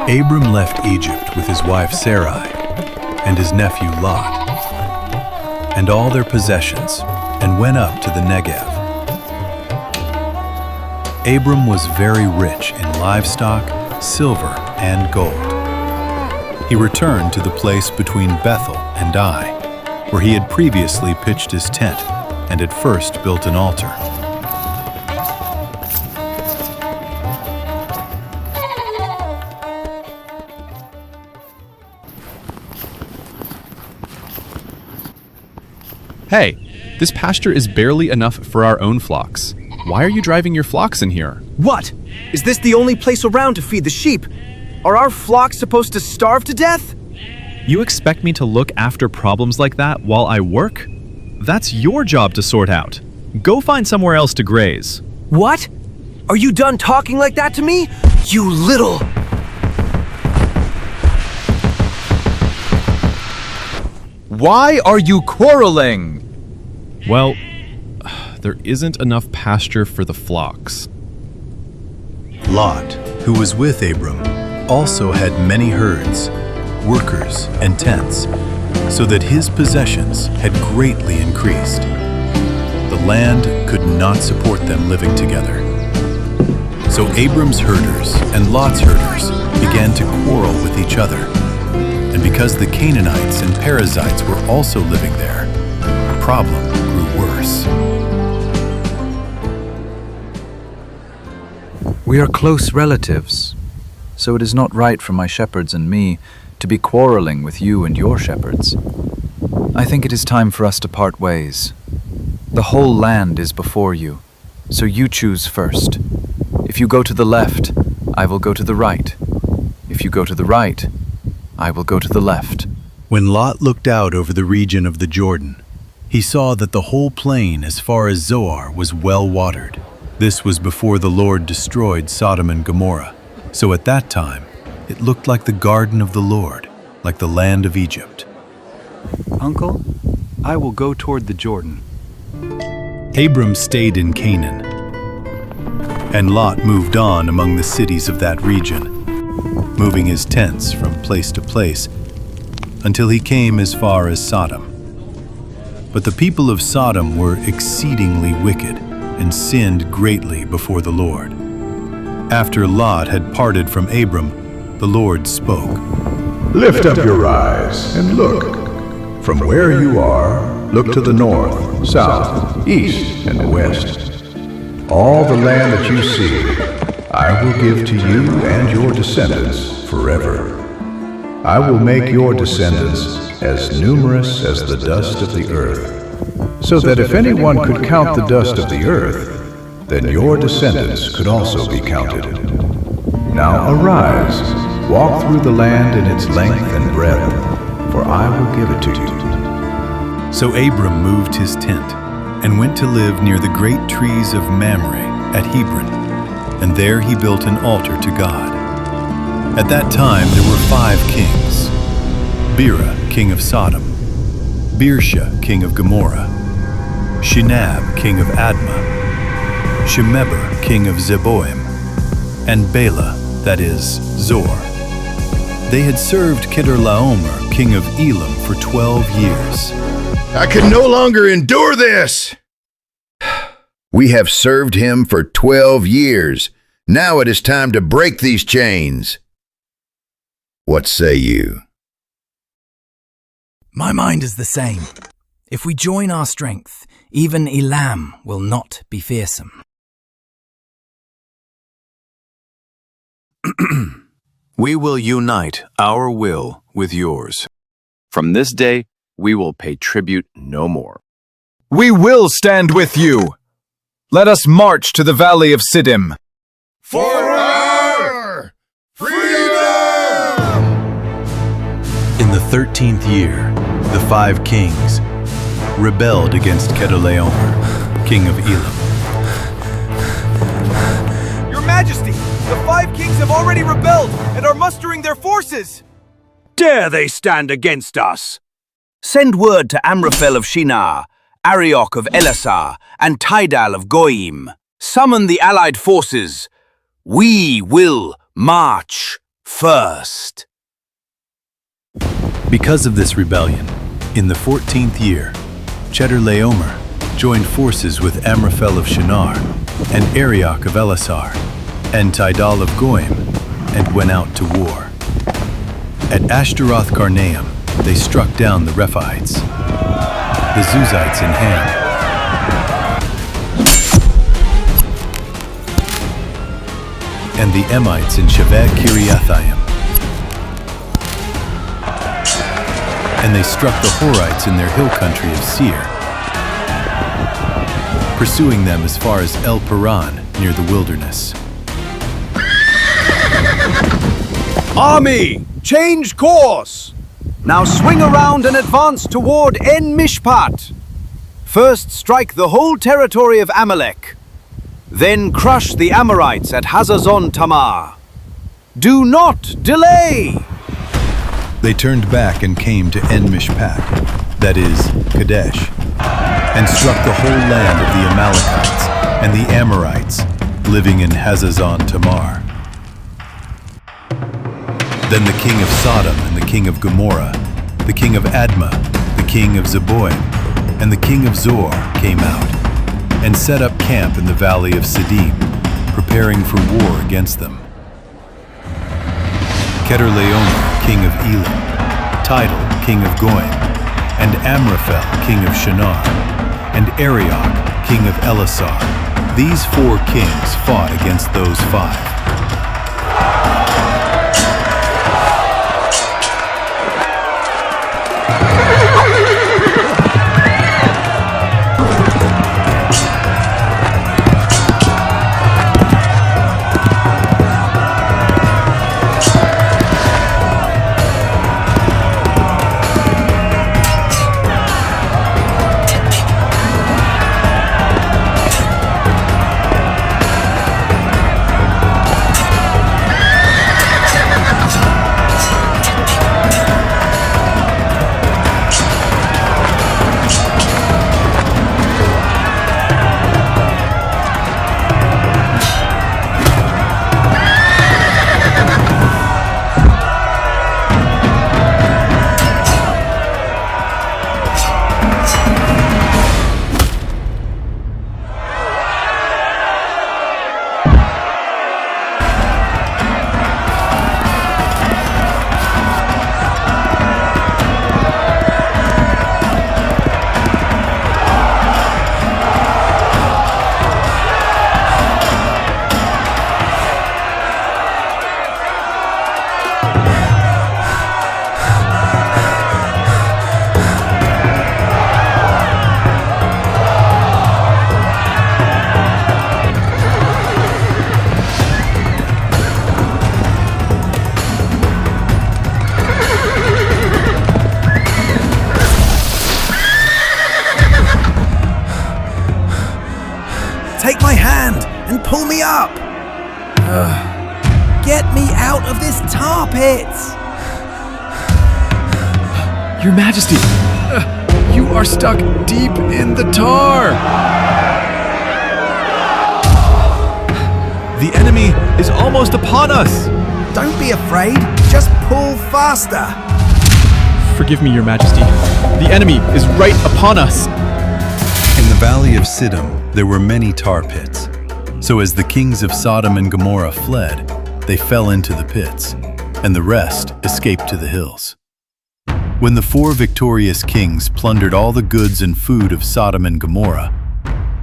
Abram left Egypt with his wife Sarai and his nephew Lot and all their possessions and went up to the Negev. Abram was very rich in livestock, silver, and gold. He returned to the place between Bethel and Ai, where he had previously pitched his tent and had first built an altar. Hey, this pasture is barely enough for our own flocks. Why are you driving your flocks in here? What? Is this the only place around to feed the sheep? Are our flocks supposed to starve to death? You expect me to look after problems like that while I work? That's your job to sort out. Go find somewhere else to graze. What? Are you done talking like that to me? You little... Why are you quarreling? Well, there isn't enough pasture for the flocks. Lot, who was with Abram, also had many herds, workers, and tents, so that his possessions had greatly increased. The land could not support them living together. So Abram's herders and Lot's herders began to quarrel with each other. And because the Canaanites and Perizzites were also living there, the problem grew worse. We are close relatives, so it is not right for my shepherds and me to be quarreling with you and your shepherds. I think it is time for us to part ways. The whole land is before you, so you choose first. If you go to the left, I will go to the right. If you go to the right, I will go to the left. When Lot looked out over the region of the Jordan, he saw that the whole plain as far as Zoar was well watered. This was before the Lord destroyed Sodom and Gomorrah. So at that time, it looked like the garden of the Lord, like the land of Egypt. Uncle, I will go toward the Jordan. Abram stayed in Canaan, and Lot moved on among the cities of that region, moving his tents from place to place until he came as far as Sodom. But the people of Sodom were exceedingly wicked and sinned greatly before the Lord. After Lot had parted from Abram, the Lord spoke. Lift up your eyes and look. From where you are, look to the north, south, east, and west. All the land that you see, I will give to you and your descendants forever. I will make your descendants as numerous as the dust of the earth, so that if anyone could count the dust of the earth, then your descendants could also be counted. Now arise, walk through the land in its length and breadth, for I will give it to you. So Abram moved his tent and went to live near the great trees of Mamre at Hebron, and there he built an altar to God. At that time there were 5 kings: Bera, king of Sodom, Birsha, king of Gomorrah, Shinab, king of Admah, Shemeber, king of Zeboim, and Bela, that is, Zor. They had served Kedorlaomer, king of Elam, for 12 years. I can no longer endure this! We have served him for 12 years. Now it is time to break these chains. What say you? My mind is the same. If we join our strength, even Elam will not be fearsome. We will unite our will with yours. From this day, we will pay tribute no more. We will stand with you. Let us march to the valley of Siddim. For our freedom! In the 13th year, the 5 kings rebelled against Kedorlaomer, king of Elam. Your Majesty, the 5 kings have already rebelled and are mustering their forces. Dare they stand against us? Send word to Amraphel of Shinar, Arioch of Elasar, and Tidal of Goyim. Summon the allied forces. We will march first. Because of this rebellion, in the 14th year, Chedorlaomer joined forces with Amraphel of Shinar and Arioch of Elasar and Tidal of Goim and went out to war. At Ashtaroth Karnaim, they struck down the Rephaites, the Zuzites in Ham, and the Emites in Shaveh Kiriathaim. And they struck the Horites in their hill country of Seir, pursuing them as far as El Paran near the wilderness. Army, change course! Now swing around and advance toward En Mishpat. First strike the whole territory of Amalek. Then crush the Amorites at Hazazon Tamar. Do not delay! They turned back and came to En Mishpat, that is, Kadesh, and struck the whole land of the Amalekites and the Amorites living in Hazazon Tamar. Then the king of Sodom and the king of Gomorrah, the king of Admah, the king of Zeboim, and the king of Zor came out, and set up camp in the valley of Siddim, preparing for war against them. Chedorlaomer, king of Elam, Tidal, king of Goim, and Amraphel, king of Shinar, and Arioch, king of Elasar. These 4 kings fought against those 5. Take my hand and pull me up. Get me out of this tar pit. Your Majesty, you are stuck deep in the tar. The enemy is almost upon us! Don't be afraid. Just pull faster. Forgive me, Your Majesty. The enemy is right upon us! In the valley of Siddim, there were many tar pits. So as the kings of Sodom and Gomorrah fled, they fell into the pits, and the rest escaped to the hills. When the 4 victorious kings plundered all the goods and food of Sodom and Gomorrah,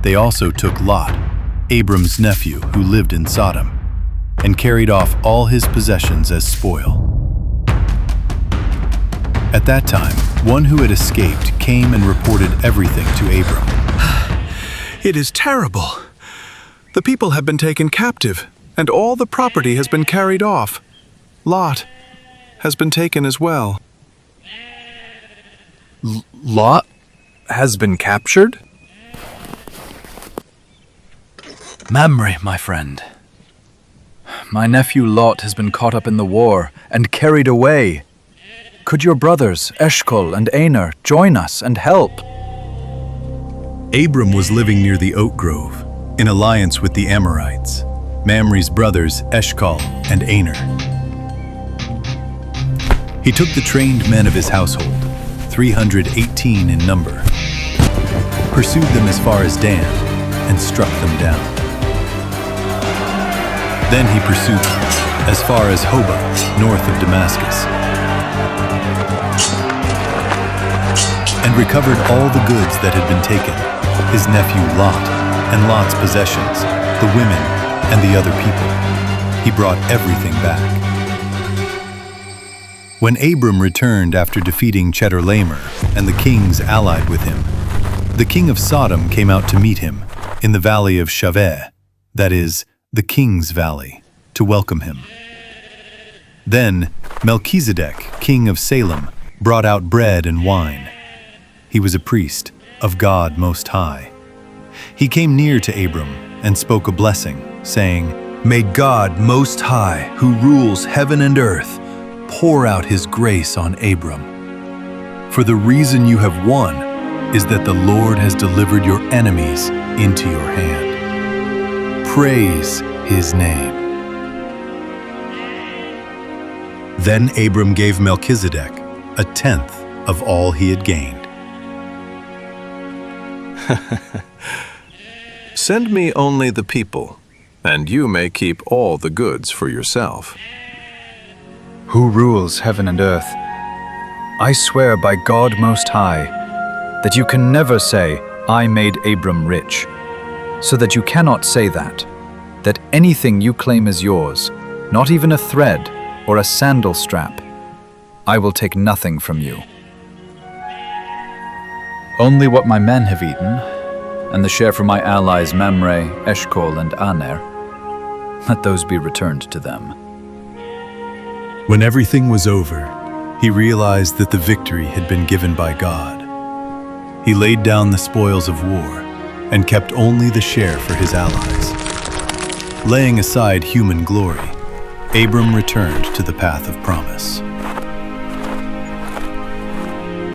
they also took Lot, Abram's nephew who lived in Sodom, and carried off all his possessions as spoil. At that time, one who had escaped came and reported everything to Abram. It is terrible. The people have been taken captive, and all the property has been carried off. Lot has been taken as well. Lot has been captured? Mamre, my friend. My nephew Lot has been caught up in the war and carried away. Could your brothers, Eshcol and Aner, join us and help? Abram was living near the oak grove, in alliance with the Amorites, Mamre's brothers Eshcol and Aner. He took the trained men of his household, 318 in number, pursued them as far as Dan, and struck them down. Then he pursued them as far as Hobah, north of Damascus, and recovered all the goods that had been taken, his nephew Lot, and Lot's possessions, the women, and the other people. He brought everything back. When Abram returned after defeating Chedorlaomer and the kings allied with him, the king of Sodom came out to meet him in the valley of Shaveh, that is, the king's valley, to welcome him. Then Melchizedek, king of Salem, brought out bread and wine. He was a priest of God Most High. He came near to Abram and spoke a blessing, saying, "May God Most High, who rules heaven and earth, pour out his grace on Abram. For the reason you have won is that the Lord has delivered your enemies into your hand. Praise his name." Then Abram gave Melchizedek a tenth of all he had gained. Send me only the people, and you may keep all the goods for yourself. Who rules heaven and earth? I swear by God Most High that you can never say, "I made Abram rich," so that you cannot say that anything you claim is yours, not even a thread or a sandal strap, I will take nothing from you. Only what my men have eaten, and the share from my allies Mamre, Eshcol, and Aner, let those be returned to them. When everything was over, he realized that the victory had been given by God. He laid down the spoils of war and kept only the share for his allies. Laying aside human glory, Abram returned to the path of promise.